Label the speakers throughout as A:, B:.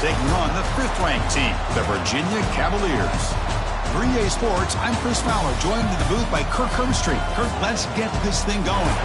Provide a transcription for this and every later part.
A: taking on the 5th-ranked team, the Virginia Cavaliers. For EA Sports, I'm Chris Fowler, joined in the booth by Kirk Hermstreet. Kirk, let's get this thing going.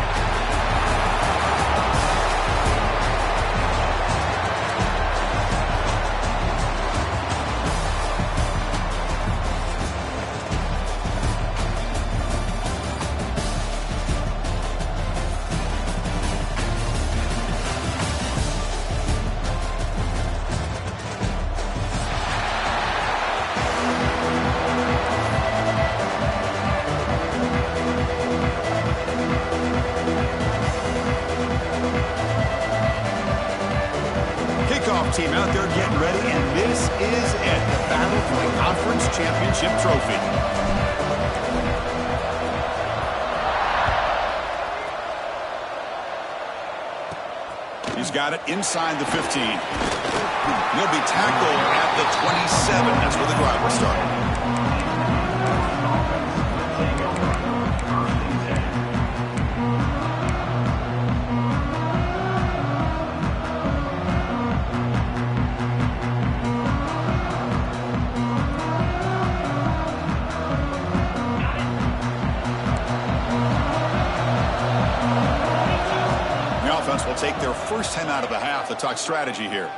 A: Team out there getting ready, and this is it, the battle for the conference championship trophy. He's got it inside the 15. He'll be tackled at the 27. That's where the drive will start. Will take their first 10 out of the half to talk strategy here.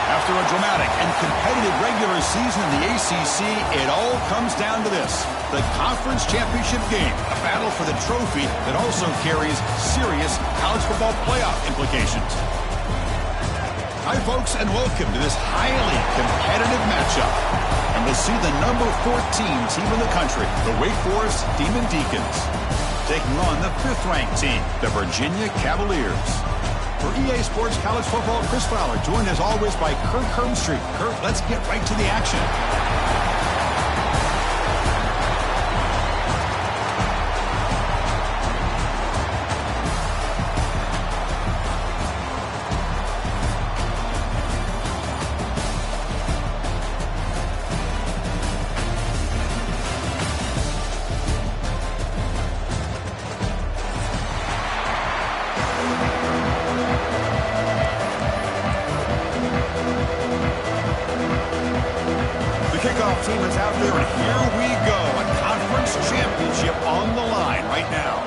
A: After a dramatic and competitive regular season in the ACC, it all comes down to this: the conference championship game, a battle for the trophy that also carries serious college football playoff implications. Hi, folks, and welcome to this highly competitive matchup. And we'll see the number 14 team in the country, the Wake Forest Demon Deacons, taking on the 5th-ranked team, the Virginia Cavaliers. For EA Sports College Football, Chris Fowler, joined as always by Kirk Hermstreet. Kirk, let's get right to the action. team is out there, and here we go. A conference championship on the line right now.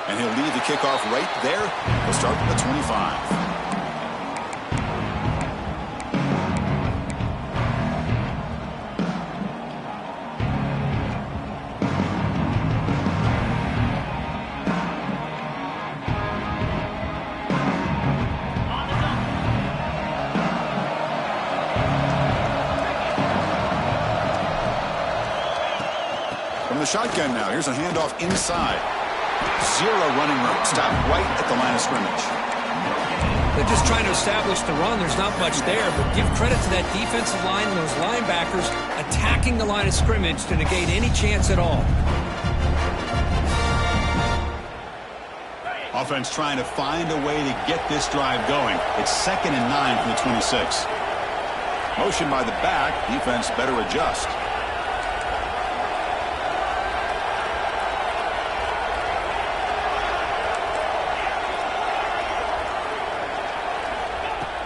A: And he'll lead the kickoff right there. He'll start with the 25. From the shotgun now, here's a handoff inside. Zero running room. Stop right at the line of scrimmage.
B: They're just trying to establish the run. There's not much there, but give credit to that defensive line and those linebackers attacking the line of scrimmage to negate any chance at all.
A: Offense trying to find a way to get this drive going. It's 2nd and 9 from the 26. Motion by the back. Defense better adjust.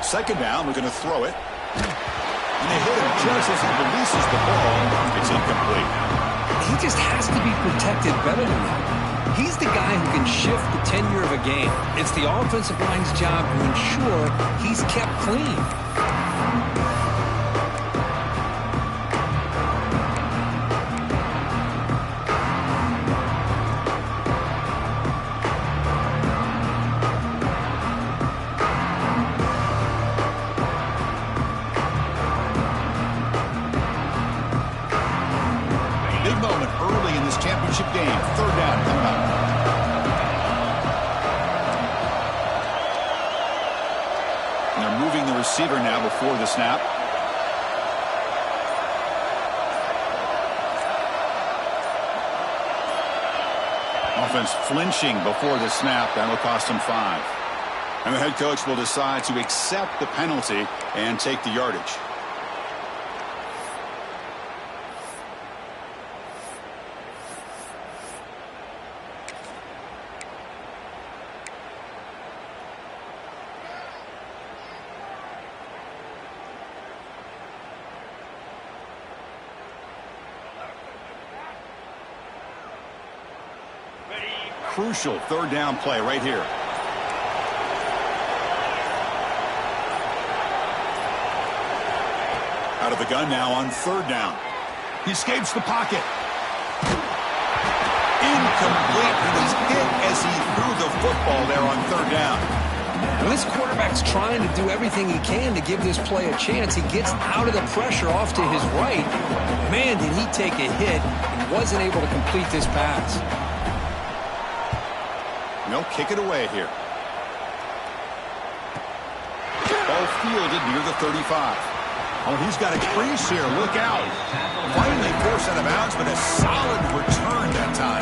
A: Second down, we're going to throw it. And they hit him just as he releases the ball. It's incomplete.
B: He just has to be protected better than that. He's the guy who can shift the tenure of a game. It's the offensive line's job to ensure he's kept clean.
A: Game. Third down coming up. And they're moving the receiver now before the snap. Offense flinching before the snap. That'll cost him 5. And the head coach will decide to accept the penalty and take the yardage. Crucial third down play right here. Out of the gun now on third down. He escapes the pocket. Incomplete. He was hit as he threw the football there on third down.
B: When this quarterback's trying to do everything he can to give this play a chance, he gets out of the pressure off to his right. Man, did he take a hit and wasn't able to complete this pass.
A: They'll kick it away here. Ball fielded near the 35. Oh, he's got a crease here. Look out. Finally forced out of bounds, but a solid return that time.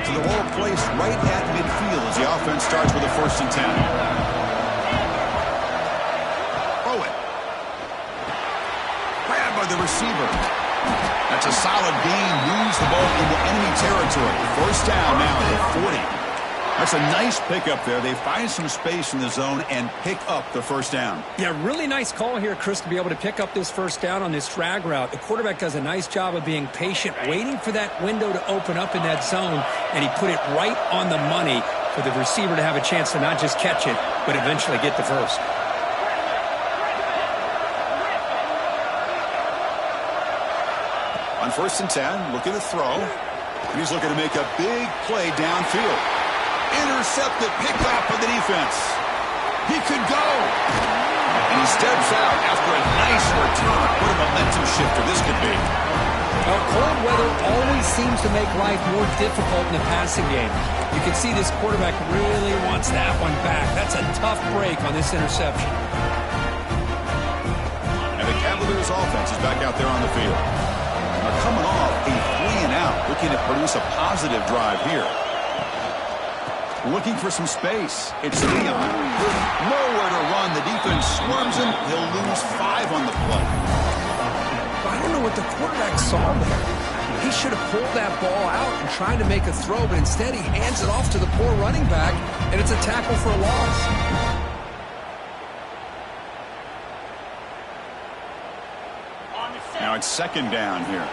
A: So the ball placed right at midfield as the offense starts with a 1st and 10. Throw it. Grabbed by the receiver. That's a solid gain. Moves the ball into enemy territory. 1st down now at the 40. That's a nice pickup there. They find some space in the zone and pick up the 1st down.
B: Yeah, really nice call here, Chris, to be able to pick up this 1st down on this drag route. The quarterback does a nice job of being patient, waiting for that window to open up in that zone, and he put it right on the money for the receiver to have a chance to not just catch it, but eventually get the first.
A: On 1st and 10, looking to throw. And he's looking to make a big play downfield. Intercepted, picked off by the defense. He could go. And he steps out after a nice return. What a momentum shifter this could be.
B: Well, cold weather always seems to make life more difficult in the passing game. You can see this quarterback really wants that one back. That's a tough break on this interception.
A: And the Cavaliers offense is back out there on the field. They're coming off a 3-and-out, looking to produce a positive drive here. Looking for some space. It's Leon. Nowhere to run. The defense swarms him. He'll lose 5 on the play.
B: I don't know what the quarterback saw there. He should have pulled that ball out and tried to make a throw, but instead he hands it off to the poor running back, and it's a tackle for a loss.
A: Now it's second down here.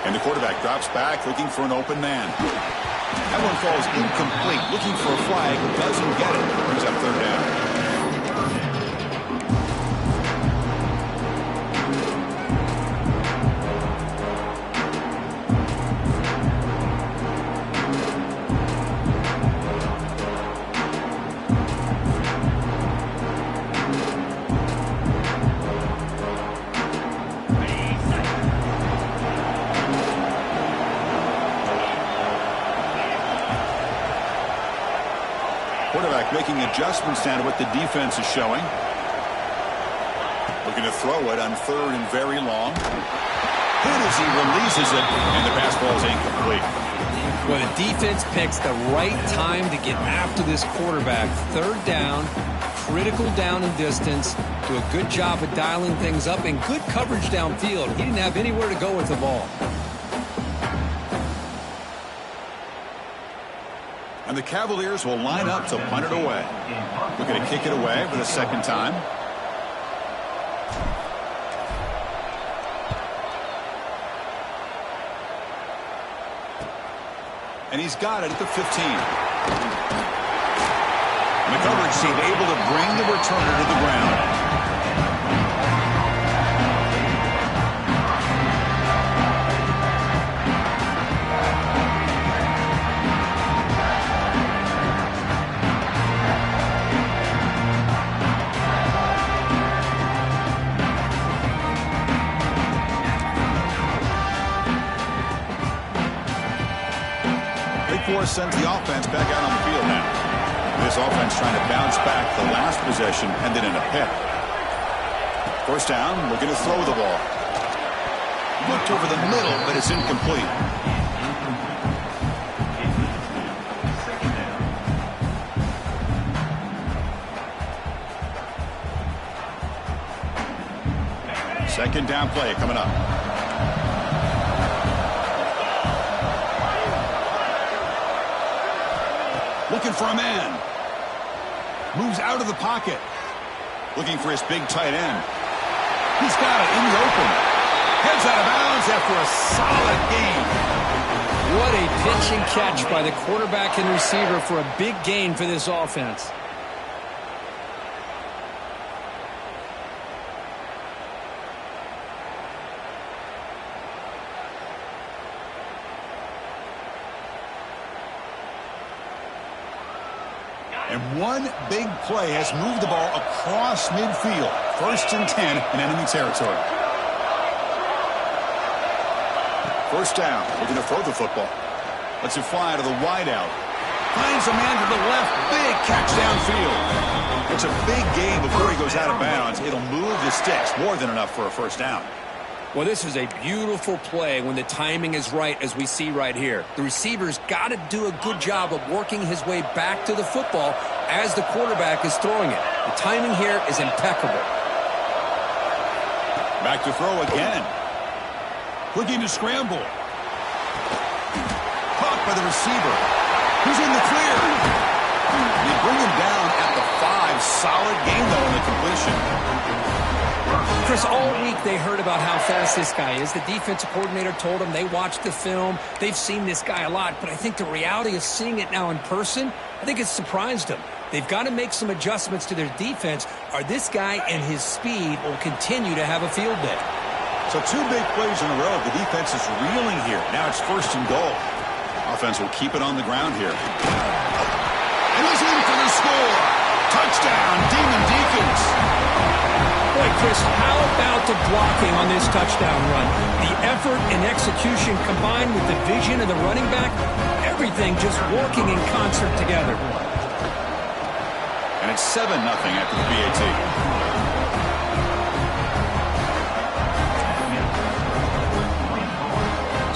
A: And the quarterback drops back, looking for an open man. That one falls incomplete. Looking for a flag, doesn't get it. Brings up third down. Quarterback making adjustments down to what the defense is showing. Looking to throw it on third and very long. Good as he releases it, and the pass ball is incomplete.
B: Well, the defense picks the right time to get after this quarterback. Third down, critical down and distance. Do a good job of dialing things up, and good coverage downfield. He didn't have anywhere to go with the ball.
A: And the Cavaliers will line up to punt it away. We're going to kick it away for the second time. And he's got it at the 15. And the coverage team able to bring the returner to the ground. Sends the offense back out on the field now. This offense trying to bounce back the last possession, ended in a pick. First down, looking to throw the ball. Looked over the middle, but it's incomplete. Second down play coming up. Looking for a man. Moves out of the pocket. Looking for his big tight end. He's got it in the open. Heads out of bounds after a solid gain.
B: What a pitch and catch by the quarterback and receiver for a big gain for this offense.
A: And one big play has moved the ball across midfield. First and 10 in enemy territory. First down. Looking to throw the football. Lets it fly to the wideout. Finds a man to the left. Big catch downfield. It's a big gain before he goes out of bounds. It'll move the sticks. More than enough for a first down.
B: Well, this is a beautiful play when the timing is right, as we see right here. The receiver's got to do a good job of working his way back to the football as the quarterback is throwing it. The timing here is impeccable.
A: Back to throw again. Looking to scramble. Caught by the receiver. Who's in the clear? They bring him down at the 5. Solid gain, though, in the completion.
B: Chris, all week they heard about how fast this guy is. The defensive coordinator told them they watched the film. They've seen this guy a lot, but I think the reality of seeing it now in person, I think it's surprised them. They've got to make some adjustments to their defense, or this guy and his speed will continue to have a field day.
A: So 2 big plays in a row. The defense is reeling here. Now it's first and goal. Offense will keep it on the ground here. And he's in for the score. Touchdown, Demon Deacons.
B: Boy, Chris, how about the blocking on this touchdown run? The effort and execution combined with the vision of the running back, everything just working in concert together.
A: And it's 7-0 after the PAT.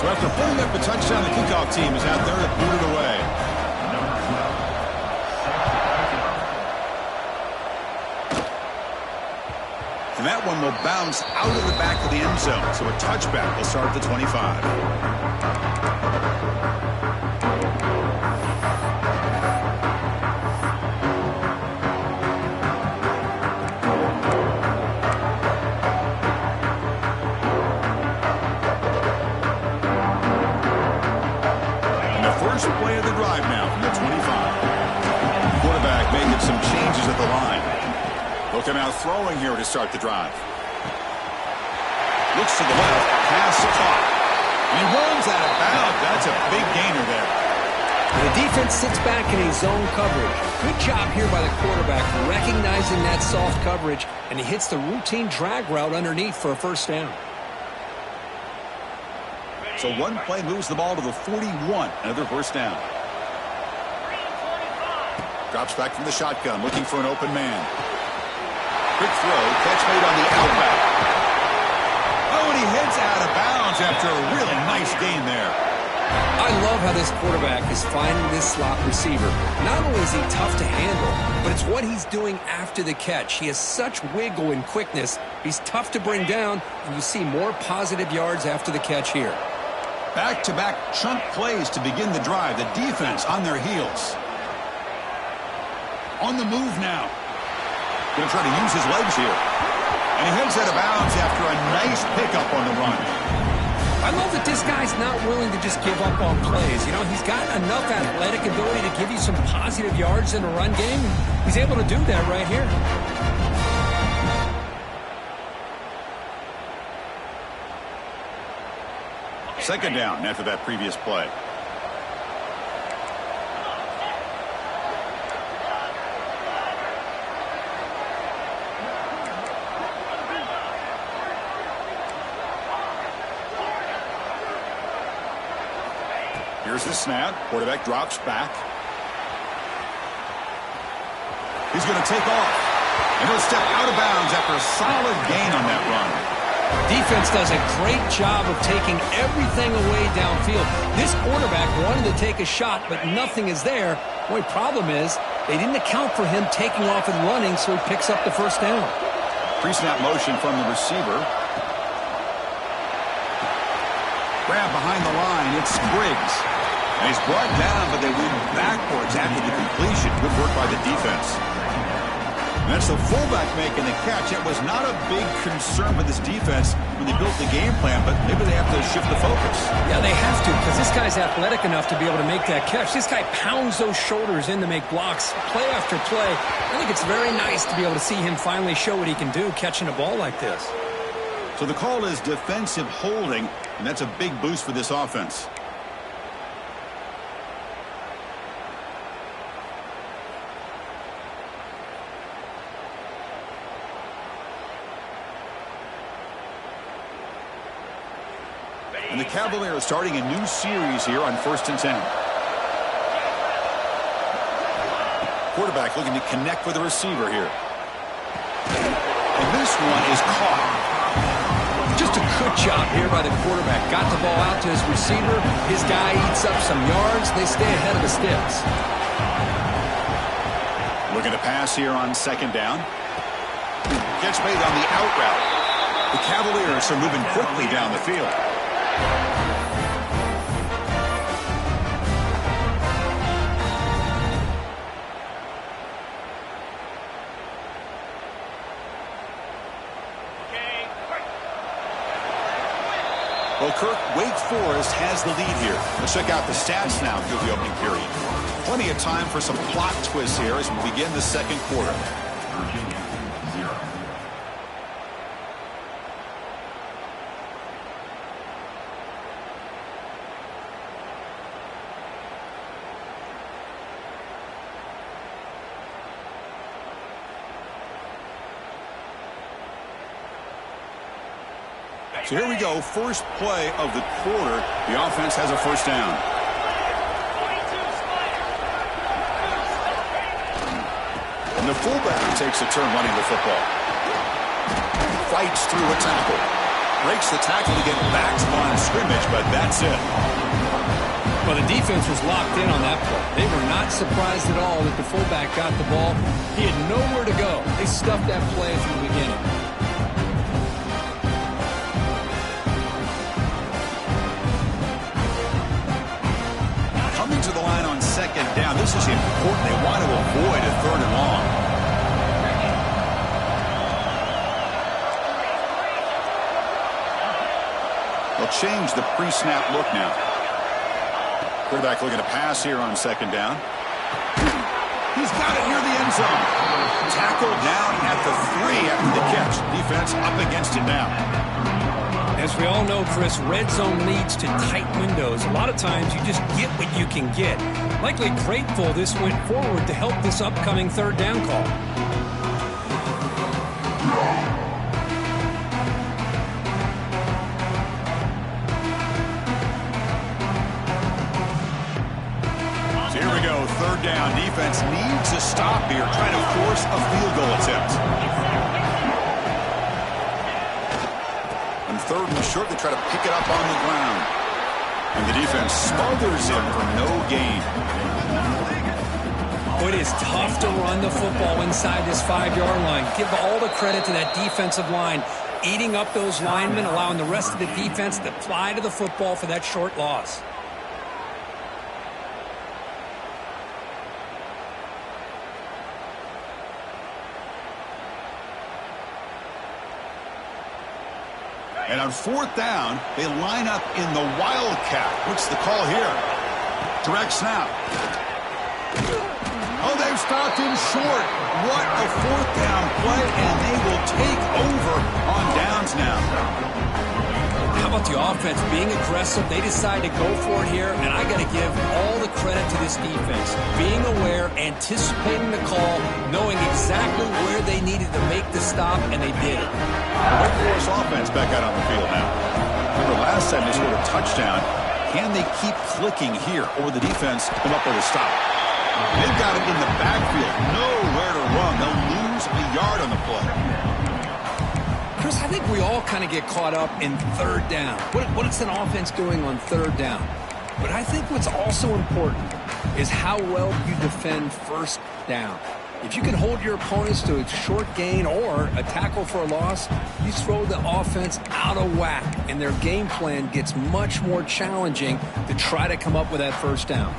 A: So after putting up a touchdown, the kickoff team is out there to boot it away. And that one will bounce out of the back of the end zone. So a touchback will start at the 25. And the first play of the drive now from the 25. Quarterback making some changes at the line. Looking out throwing here to start the drive. Looks to the left. Pass caught. And he runs out of bounds. That's a big gainer there.
B: And the defense sits back in a zone coverage. Good job here by the quarterback recognizing that soft coverage, and he hits the routine drag route underneath for a first down.
A: So one play moves the ball to the 41. Another first down. Drops back from the shotgun, looking for an open man. Quick throw, catch made on the outback. Oh, and he heads out of bounds after a really nice gain there.
B: I love how this quarterback is finding this slot receiver. Not only is he tough to handle, but it's what he's doing after the catch. He has such wiggle and quickness. He's tough to bring down, and you see more positive yards after the catch here.
A: Back-to-back chunk plays to begin the drive. The defense on their heels. On the move now. Going to try to use his legs here. And he heads out of bounds after a nice pickup on the run.
B: I love that this guy's not willing to just give up on plays. You know, he's got enough athletic ability to give you some positive yards in a run game. He's able to do that right here.
A: Second down after that previous play. Here's the snap. Quarterback drops back. He's going to take off. And he'll step out of bounds after a solid gain on that run.
B: Defense does a great job of taking everything away downfield. This quarterback wanted to take a shot, but nothing is there. The only problem is they didn't account for him taking off and running, so he picks up the first down.
A: Pre-snap motion from the receiver. Grab behind the line. It's Briggs. And he's brought down, but they went backwards after the completion. Good work by the defense. And that's the fullback making the catch. It was not a big concern for this defense when they built the game plan, but maybe they have to shift the focus.
B: Yeah, they have to, because this guy's athletic enough to be able to make that catch. This guy pounds those shoulders in to make blocks play after play. I think it's very nice to be able to see him finally show what he can do catching a ball like this.
A: So the call is defensive holding, and that's a big boost for this offense. And the Cavaliers starting a new series here on 1st and 10. Quarterback looking to connect with the receiver here. And this one is caught.
B: Just a good job here by the quarterback. Got the ball out to his receiver. His guy eats up some yards. They stay ahead of the sticks.
A: Looking to pass here on 2nd down. Catch made on the out route. The Cavaliers are moving quickly down the field. Well, Kirk, Wake Forest has the lead here. Let's check out the stats now through the opening period. Plenty of time for some plot twists here as we begin the second quarter.
C: Virginia, 0.
A: So here we go, first play of the quarter. The offense has a first down. And the fullback takes a turn running the football. Fights through a tackle. Breaks the tackle to get back to line of scrimmage, but that's it.
B: Well, the defense was locked in on that play. They were not surprised at all that the fullback got the ball. He had nowhere to go. They stuffed that play from the beginning.
A: second down. This is important. They want to avoid a third and long. They'll change the pre-snap look now. Quarterback looking to pass here on second down. He's got it near the end zone. Tackled down at the 3 after the catch. Defense up against it now.
B: As we all know, Chris, red zone leads to tight windows. A lot of times you just get what you can get. Likely grateful this went forward to help this upcoming third down call.
A: So here we go, third down. Defense needs a stop here, trying to force a field goal attempt. Third and short, they try to pick it up on the ground. And the defense smothers him for no gain.
B: It is tough to run the football inside this 5-yard line. Give all the credit to that defensive line, eating up those linemen, allowing the rest of the defense to fly to the football for that short loss.
A: And on fourth down, they line up in the Wildcat. What's the call here? Direct snap. Oh, they've stopped him short. What a fourth down play, and they will take over on downs now.
B: How about the offense being aggressive? They decide to go for it here, and I got to give all the credit to this defense. Being aware, anticipating the call, knowing exactly where they needed to make the stop, and they did it.
A: Wake Forest offense back out on the field now. Remember last time they scored a touchdown. Can they keep clicking here, or the defense come up with a stop? They've got it in the backfield. Nowhere to run. They'll lose a yard on the play.
B: Chris, I think we all kind of get caught up in third down. What is an offense doing on third down? But I think what's also important is how well you defend first down. If you can hold your opponents to a short gain or a tackle for a loss, you throw the offense out of whack, and their game plan gets much more challenging to try to come up with that first down.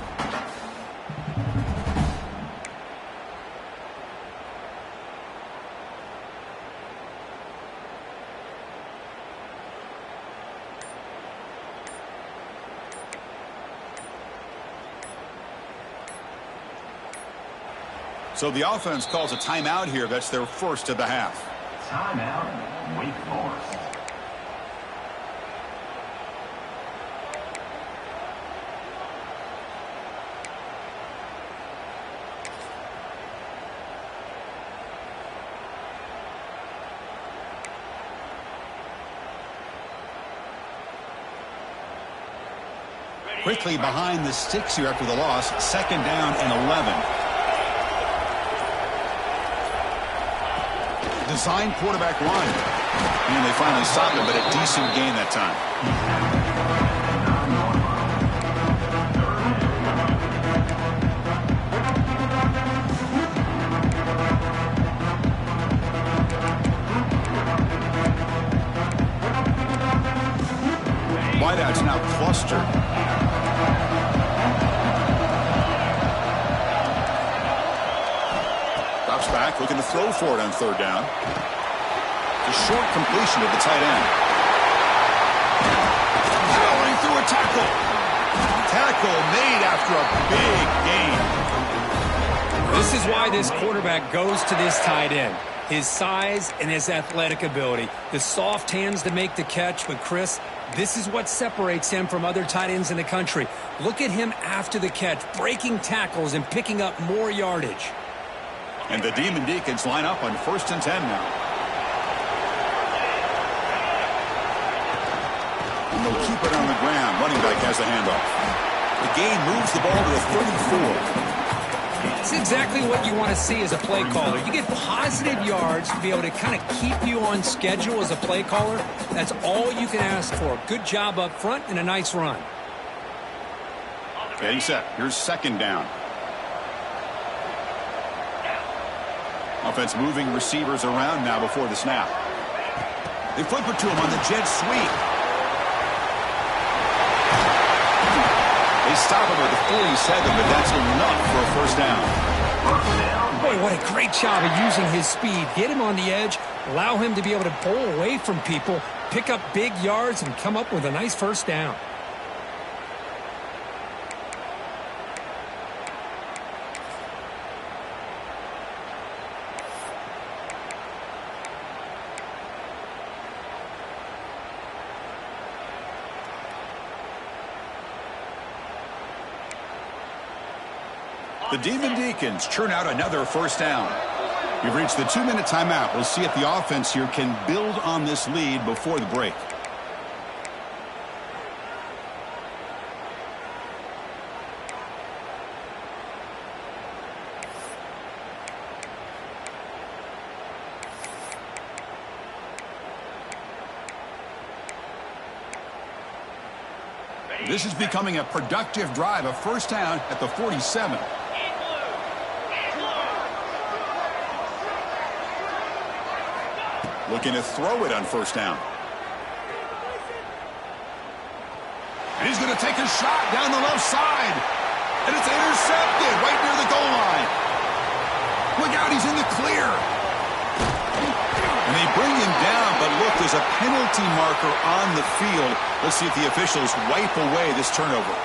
A: So the offense calls a timeout here. That's their first of the half.
C: Timeout, Wake Forest.
A: Quickly behind the sticks here after the loss. Second down and 11. Design quarterback run. And they finally stopped him, but a decent gain that time. Wideouts now clustered. Back, looking to throw for it on third down. The short completion of the tight end. Powering through a tackle. Tackle made after a big gain.
B: This is why this quarterback goes to this tight end. His size and his athletic ability. The soft hands to make the catch. But, Chris, this is what separates him from other tight ends in the country. Look at him after the catch, breaking tackles and picking up more yardage.
A: And the Demon Deacons line up on 1st and 10 now. And they'll keep it on the ground. Running back has the handoff. The gain moves the ball to the 34.
B: It's exactly what you want to see as a play caller. You get positive yards to be able to kind of keep you on schedule as a play caller. That's all you can ask for. Good job up front and a nice run.
A: Getting set. Here's second down. Offense moving receivers around now before the snap. They flip it to him on the jet sweep. They They stop him at the 47, but that's enough for a first down.
B: Boy, what a great job of using his speed. Get him on the edge, allow him to be able to bowl away from people, pick up big yards, and come up with a nice first down.
A: The Demon Deacons churn out another first down. We've reached the 2-minute timeout. We'll see if the offense here can build on this lead before the break. This is becoming a productive drive, a first down at the 47. Looking to throw it on first down. And he's going to take a shot down the left side. And it's intercepted right near the goal line. Look out, he's in the clear. And they bring him down, but look, there's a penalty marker on the field. Let's see if the officials wipe away this turnover.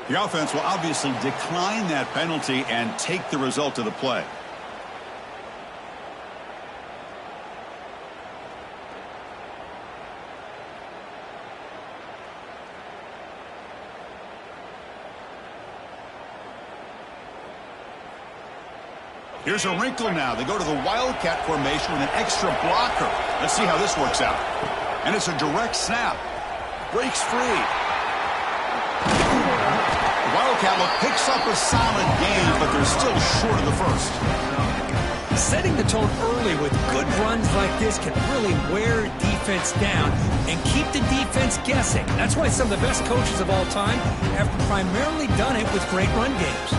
A: The offense will obviously decline that penalty and take the result of the play. Here's a wrinkle now. They go to the Wildcat formation with an extra blocker. Let's see how this works out. And it's a direct snap. Breaks free. Wildcat picks up a solid gain, but they're still short of the first.
B: Setting the tone early with good runs like this can really wear defense down and keep the defense guessing. That's why some of the best coaches of all time have primarily done it with great run games.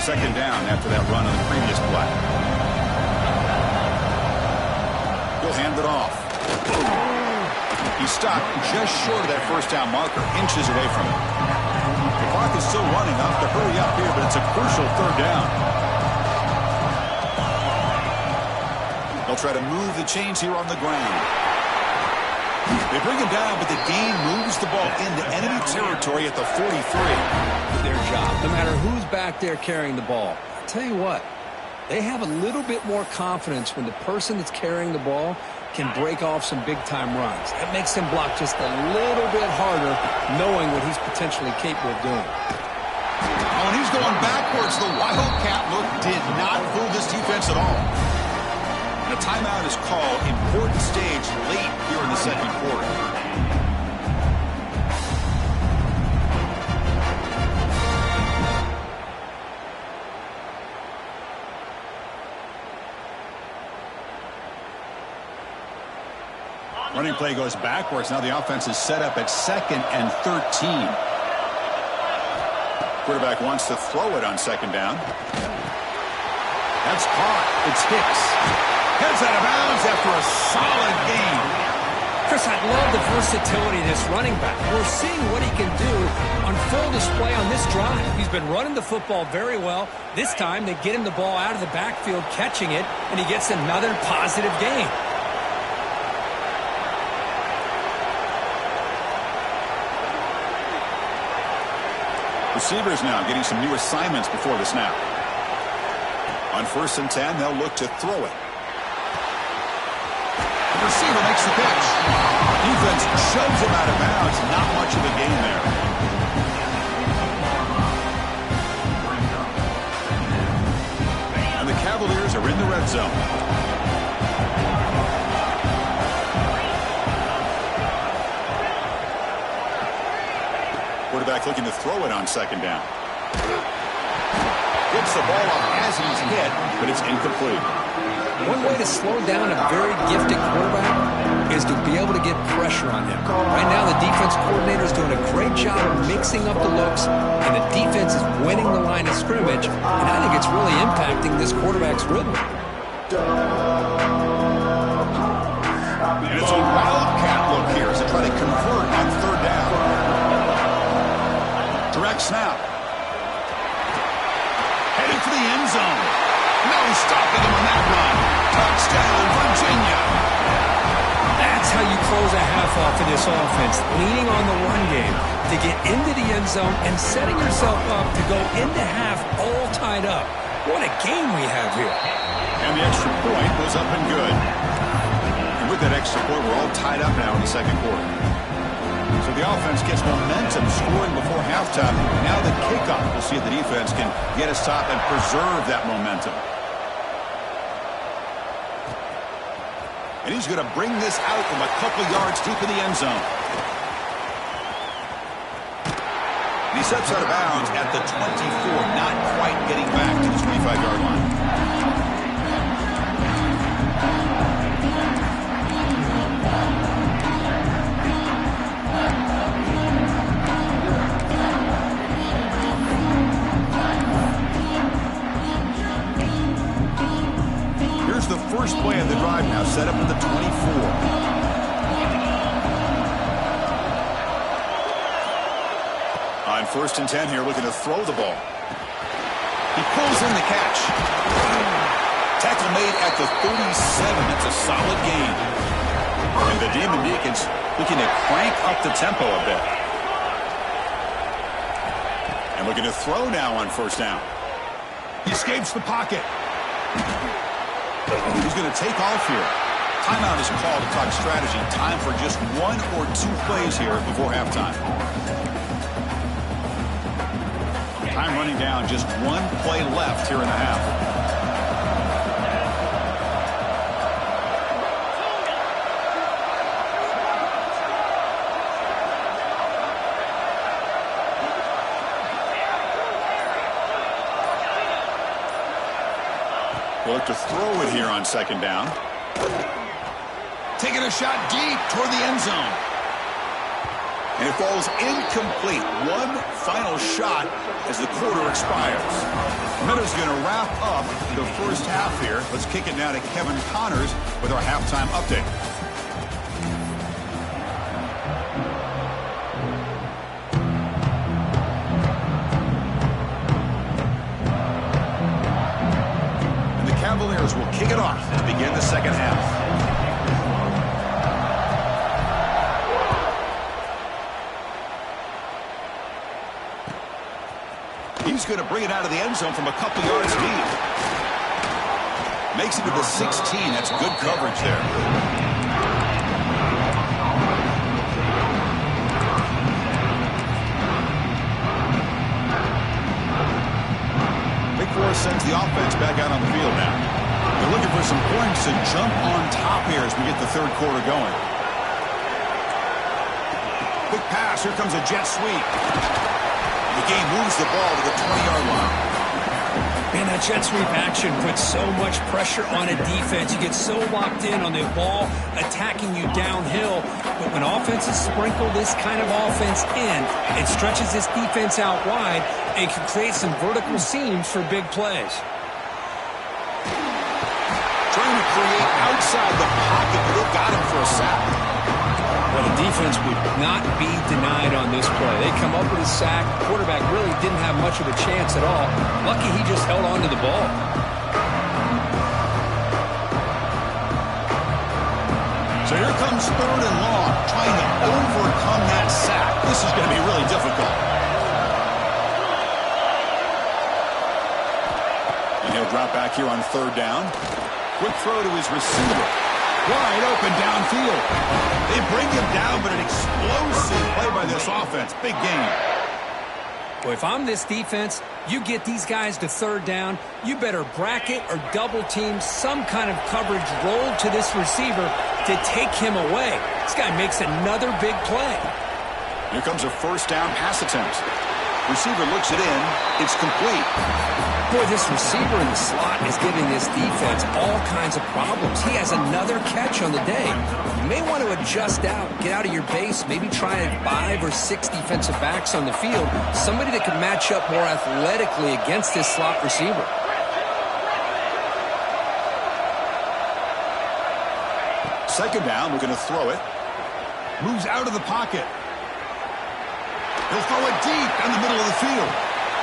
A: Second down after that run on the previous play. He'll hand it off. He's stopped just short of that first down marker, inches away from it. The clock is still running, up to hurry up here, but it's a crucial third down. They'll try to move the chains here on the ground. They bring him down, but the gain moves the ball into enemy territory at the 43.
B: Their job, no matter who's back there carrying the ball. I'll tell you what, they have a little bit more confidence when the person that's carrying the ball can break off some big-time runs. That makes him block just a little bit harder, knowing what he's potentially capable of doing.
A: Oh, and he's going backwards. The Wildcat look did not fool this defense at all. And a timeout is called. Important stage late here in the second quarter. Running play goes backwards. Now the offense is set up at 2nd and 13. Quarterback wants to throw it on second down. That's caught. It's Hicks. Heads out of bounds after a solid gain.
B: Chris, I love the versatility of this running back. We're seeing what he can do on full display on this drive. He's been running the football very well. This time they get him the ball out of the backfield, catching it, and he gets another positive gain.
A: Receivers now getting some new assignments before the snap. On 1st and 10, they'll look to throw it. Receiver makes the pitch. Defense shoves him out of bounds. Not much of a gain there. And the Cavaliers are in the red zone. Quarterback looking to throw it on second down. Gets the ball off as he's hit, but it's incomplete.
B: One way to slow down a very gifted quarterback is to be able to get pressure on him. Right now, the defense coordinator is doing a great job of mixing up the looks, and the defense is winning the line of scrimmage, and I think it's really impacting this quarterback's rhythm.
A: And it's a wildcat look here as they try to convert on third down. Direct snap. Headed for the end zone. No stopping him on that run. Touchdown, Virginia.
B: That's how you close a half off of this offense, leaning on the run game to get into the end zone and setting yourself up to go into half all tied up. What a game we have here.
A: And the extra point was up and good. And with that extra point, we're all tied up now in the second quarter. So the offense gets momentum scoring before halftime. Now the kickoff. We'll see if the defense can get a stop and preserve that momentum. And he's going to bring this out from a couple yards deep in the end zone. And he steps out of bounds at the 24, not quite getting back to the 25-yard line. The first play of the drive now set up at the 24. On 1st and 10 here, looking to throw the ball. He pulls in the catch. Tackle made at the 37. It's a solid gain. And the Demon Deacons looking to crank up the tempo a bit. And looking to throw now on 1st down. He escapes the pocket. He's going to take off here. Timeout is called to talk strategy. Time for just 1 or 2 plays here before halftime. Time running down. Just 1 play left here in the half. We'll look to throw it here on 2nd down. Taking a shot deep toward the end zone. And it falls incomplete. One final shot as the quarter expires. Meadows going to wrap up the first half here. Let's kick it now to Kevin Connors with our halftime update. Cavaliers will kick it off to begin the second half. He's going to bring it out of the end zone from a couple yards deep. Makes it to the 16. That's good coverage there. Sends the offense back out on the field now. They're looking for some points to jump on top here as we get the third quarter going. Quick pass. Here comes a jet sweep. The game moves the ball to the 20-yard line.
B: Man, that jet sweep action puts so much pressure on a defense. You get so locked in on the ball attacking you downhill. But when offenses sprinkle this kind of offense in, it stretches this defense out wide and can create some vertical seams for big plays.
A: Trying to create outside the pocket, but they got him for a sack.
B: Well, the defense would not be denied on this play. They come up with a sack. The quarterback really didn't have much of a chance at all. Lucky he just held on to the ball.
A: So here comes 3rd and long, trying to overcome that sack. This is going to be really difficult. And he'll drop back here on 3rd down. Quick throw to his receiver. Wide open downfield. They bring him down, but an explosive play by this offense. Big game.
B: Well, if I'm this defense, you get these guys to third down, you better bracket or double team some kind of coverage roll to this receiver to take him away. This guy makes another big play.
A: Here comes a first down pass attempt. Receiver looks it in. It's complete.
B: Boy, this receiver in the slot is giving this defense all kinds of problems. He has another catch on the day. You may want to adjust out, get out of your base, maybe try 5 or 6 defensive backs on the field, somebody that can match up more athletically against this slot receiver.
A: Second down, we're going to throw it. Moves out of the pocket. He'll throw it deep down the middle of the field.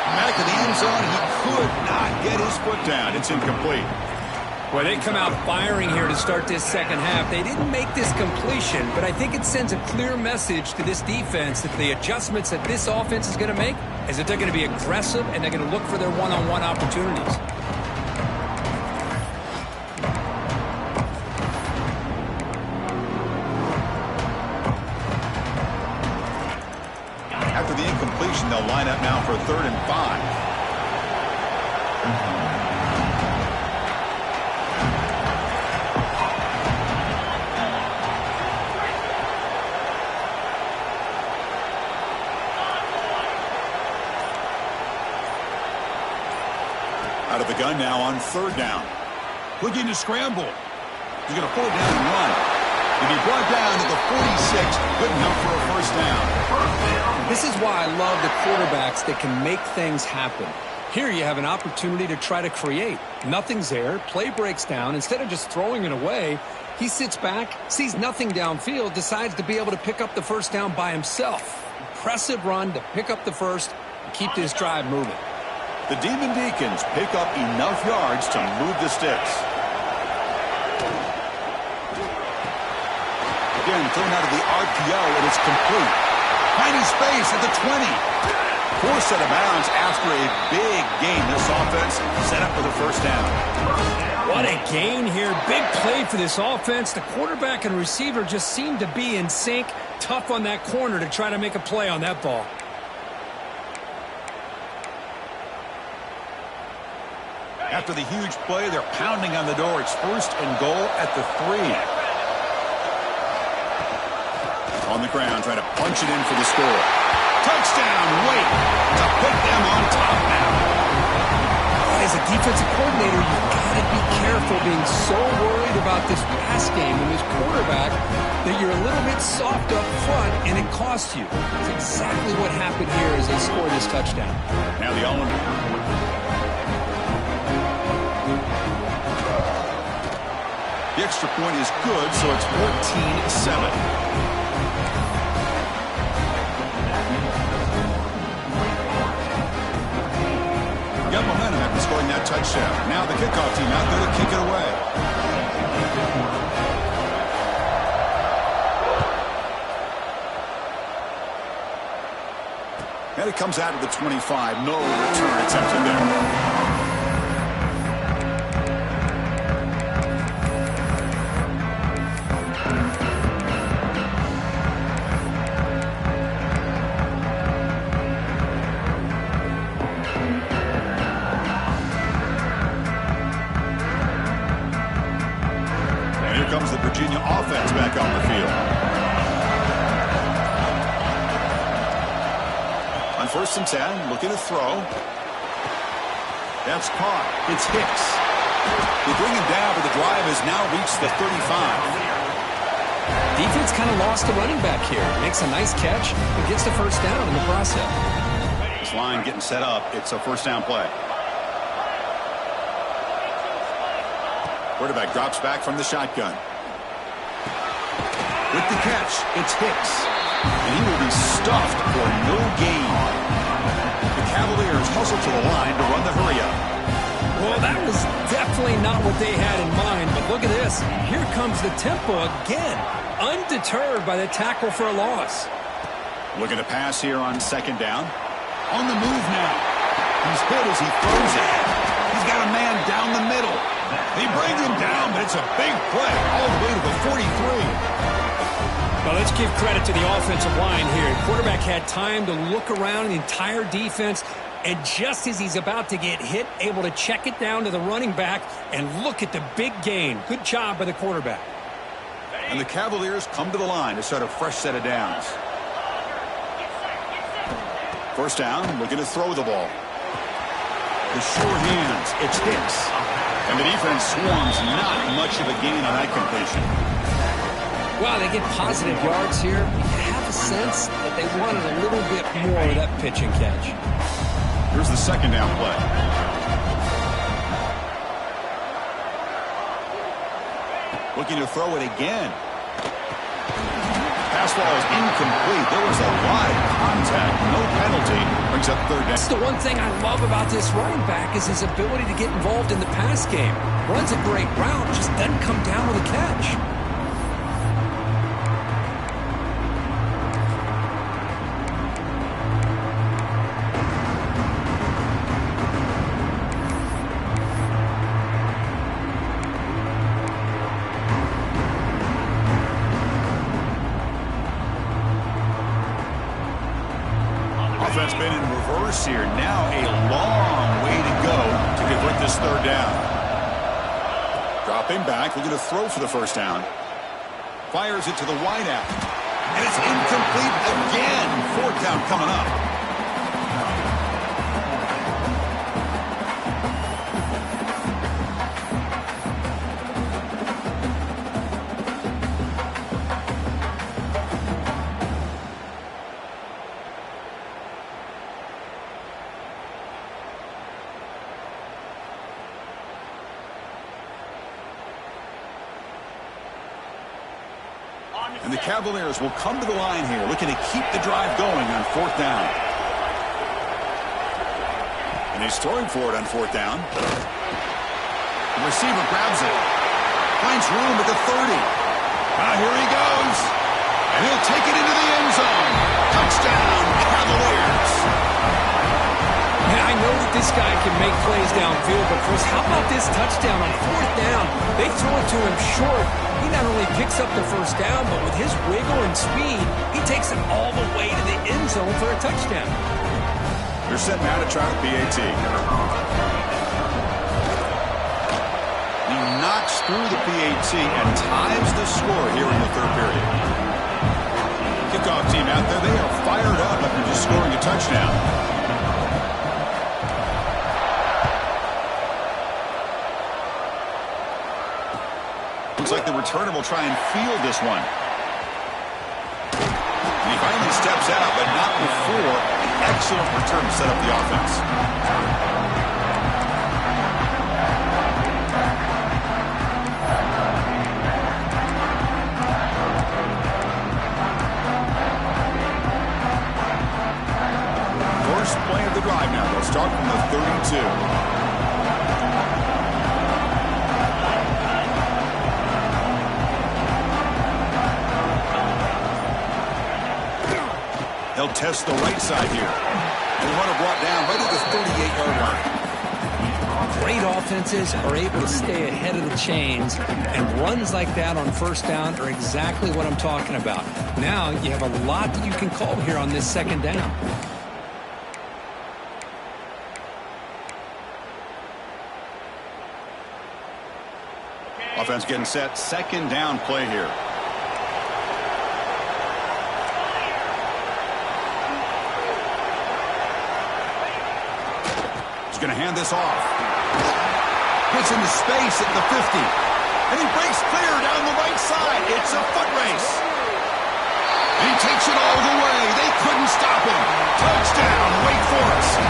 A: Back in the end zone, he could not get his foot down. It's incomplete.
B: Well, they come out firing here to start this second half. They didn't make this completion, but I think it sends a clear message to this defense that the adjustments that this offense is going to make is that they're going to be aggressive and they're going to look for their one-on-one opportunities.
A: After the incompletion, they'll line up now for 3rd and 5. Out of the gun now on 3rd down. Looking to scramble. He's going to pull it down and run. He'll be brought down to the 46. Good enough for a first down.
B: This is why I love the quarterbacks that can make things happen. Here you have an opportunity to try to create. Nothing's there. Play breaks down. Instead of just throwing it away, he sits back, sees nothing downfield, decides to be able to pick up the first down by himself. Impressive run to pick up the first and keep this drive moving.
A: The Demon Deacons pick up enough yards to move the sticks. Again, thrown out of the RPO, and it's complete. Tiny space at the 20. Forced out of bounds after a big gain. This offense set up for the first down.
B: What a gain here. Big play for this offense. The quarterback and receiver just seem to be in sync. Tough on that corner to try to make a play on that ball.
A: After the huge play, they're pounding on the door. It's 1st and goal at the 3. On the ground, trying to punch it in for the score. Touchdown, wait, to put them on top now.
B: As a defensive coordinator, you've got to be careful being so worried about this pass game and this quarterback that you're a little bit soft up front and it costs you. That's exactly what happened here as they scored this touchdown.
A: Now the all-in. The extra point is good, so it's 14-7. Got momentum after scoring that touchdown. Now the kickoff team out there to kick it away. And it comes out of the 25. No return attempted there. Comes the Virginia offense back on the field. On 1st and 10, looking to throw. That's caught. It's Hicks. They bring him down, but the drive has now reached the 35.
B: Defense kind of lost the running back here. Makes a nice catch and gets the first down in the process.
A: This line getting set up. It's a first down play. Quarterback drops back from the shotgun. With the catch, it's Hicks. And he will be stuffed for no gain. The Cavaliers hustle to the line to run the hurry-up.
B: Well, that was definitely not what they had in mind, but look at this. Here comes the tempo again. Undeterred by the tackle for a loss.
A: Looking to pass here on 2nd down. On the move now. He's hit as he throws it. He's got a man down the middle. He brings him down, but it's a big play all the way to the 43.
B: Well, let's give credit to the offensive line here. The quarterback had time to look around the entire defense, and just as he's about to get hit, able to check it down to the running back, and look at the big gain. Good job by the quarterback.
A: And the Cavaliers come to the line to start a fresh set of downs. First down, looking to throw the ball. The sure hands, it's Hicks. And the defense swarms, not much of a gain on that completion.
B: Well, they get positive yards here. You have a sense that they wanted a little bit more of that pitch and catch.
A: Here's the second down play. Looking to throw it again. Pass ball is incomplete. There was a lot of contact. No penalty. Brings up third down.
B: That's the one thing I love about this running back is his ability to get involved in the pass game. Runs a great route, just doesn't come down with a catch.
A: Offense been in reverse here. Now a long way to go to convert this third down. Dropping back, looking to throw for the first down. Fires it to the wideout. And it's incomplete again. Fourth down coming up. And the Cavaliers will come to the line here, looking to keep the drive going on fourth down. And he's throwing for it on fourth down. The receiver grabs it. Finds room at the 30. Here he goes. And he'll take it into the end zone. Touchdown, Cavaliers.
B: Yeah, I know that this guy can make plays downfield, but Chris, how about this touchdown on fourth down? They throw it to him short. He not only picks up the first down, but with his wiggle and speed, he takes it all the way to the end zone for a touchdown.
A: They're set now to try the PAT. He knocks through the PAT and ties the score here in the third period. Kickoff team out there, they are fired up after just scoring a touchdown. Looks like the returner will try and field this one. And he finally steps out, but not before an excellent return to set up the offense. First play of the drive now. They'll start from the 32. They'll test the right side here. And the runner brought down right at the 38-yard line.
B: Great offenses are able to stay ahead of the chains, and runs like that on first down are exactly what I'm talking about. Now you have a lot that you can call here on this second down.
A: Offense getting set. Second down play here. He's going to hand this off. Gets into space at the 50. And he breaks clear down the right side. It's a foot race. And he takes it all the way. They couldn't stop him. Touchdown, Wake Forest.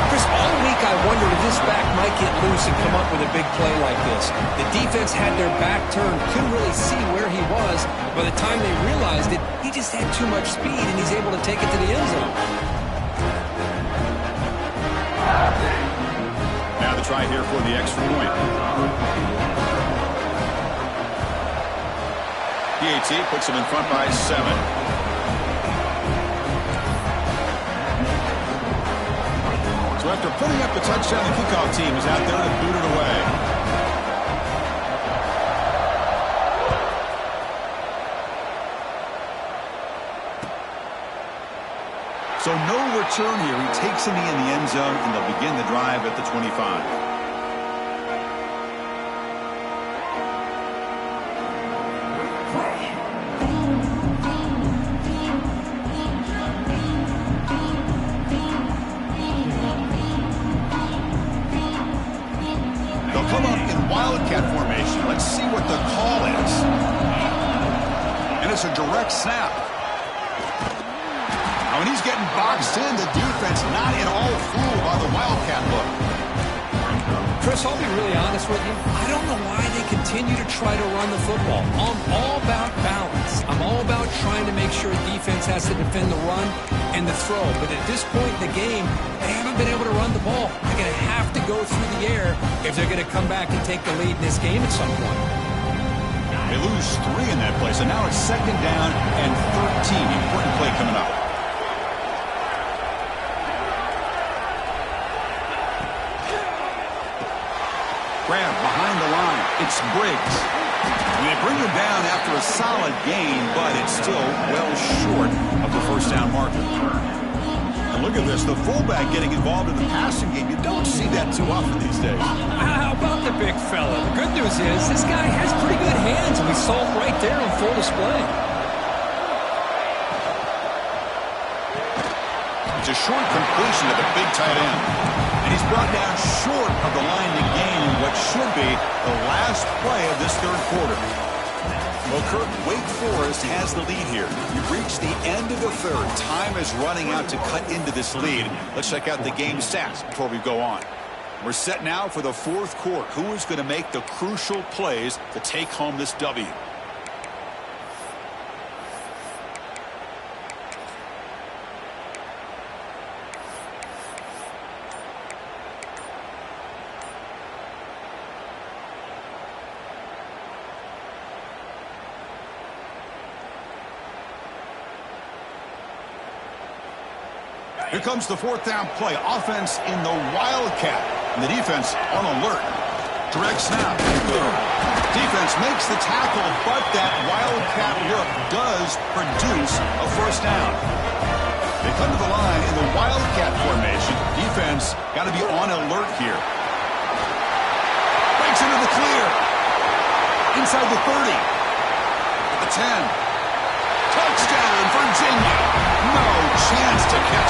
B: Chris, all week I wondered if this back might get loose and come up with a big play like this. The defense had their back turned, couldn't really see where he was. By the time they realized it, he just had too much speed, and he's able to take it to the end zone.
A: Now the try here for the extra point. PAT puts him in front by 7. So So after putting up the touchdown, the kickoff team is out there to boot it away. So no return here. He takes a knee in the end zone, and they'll begin the drive at the 25. They'll come up in wildcat formation. Let's see what the call is. And it's a direct snap. Now, when he's getting boxed in, the defense not at all fooled by the wildcat look.
B: Chris, I'll be really honest with you. I don't know why they continue to try to run the football. I'm all about balance. I'm all about trying to make sure defense has to defend the run and the throw. But at this point in the game, they haven't been able to run the ball. They're going to have to go through the air if they're going to come back and take the lead in this game at some point.
A: They lose 3 in that play, so now it's 2nd down and 13. Important play coming up. Grab behind the line. It's Briggs. And they bring him down after a solid gain, but it's still well short of the first down marker. And look at this, the fullback getting involved in the passing game. You don't see that too often these days.
B: How about the big fella? The good news is this guy has pretty good hands, and we saw it right there on full display.
A: It's a short completion to the big tight end. And he's brought down short of the line to gain in what should be the last play of this 3rd quarter. Well, Kirk, Wake Forest has the lead here. We've reached the end of the 3rd. Time is running out to cut into this lead. Let's check out the game stats before we go on. We're set now for the 4th quarter. Who is going to make the crucial plays to take home this W? Here comes the 4th down play. Offense in the wildcat. And the defense on alert. Direct snap. Defense makes the tackle, but that wildcat look does produce a first down. They come to the line in the wildcat formation. Defense got to be on alert here. Breaks into the clear. Inside the 30. At the 10. Touchdown, Virginia. No chance to catch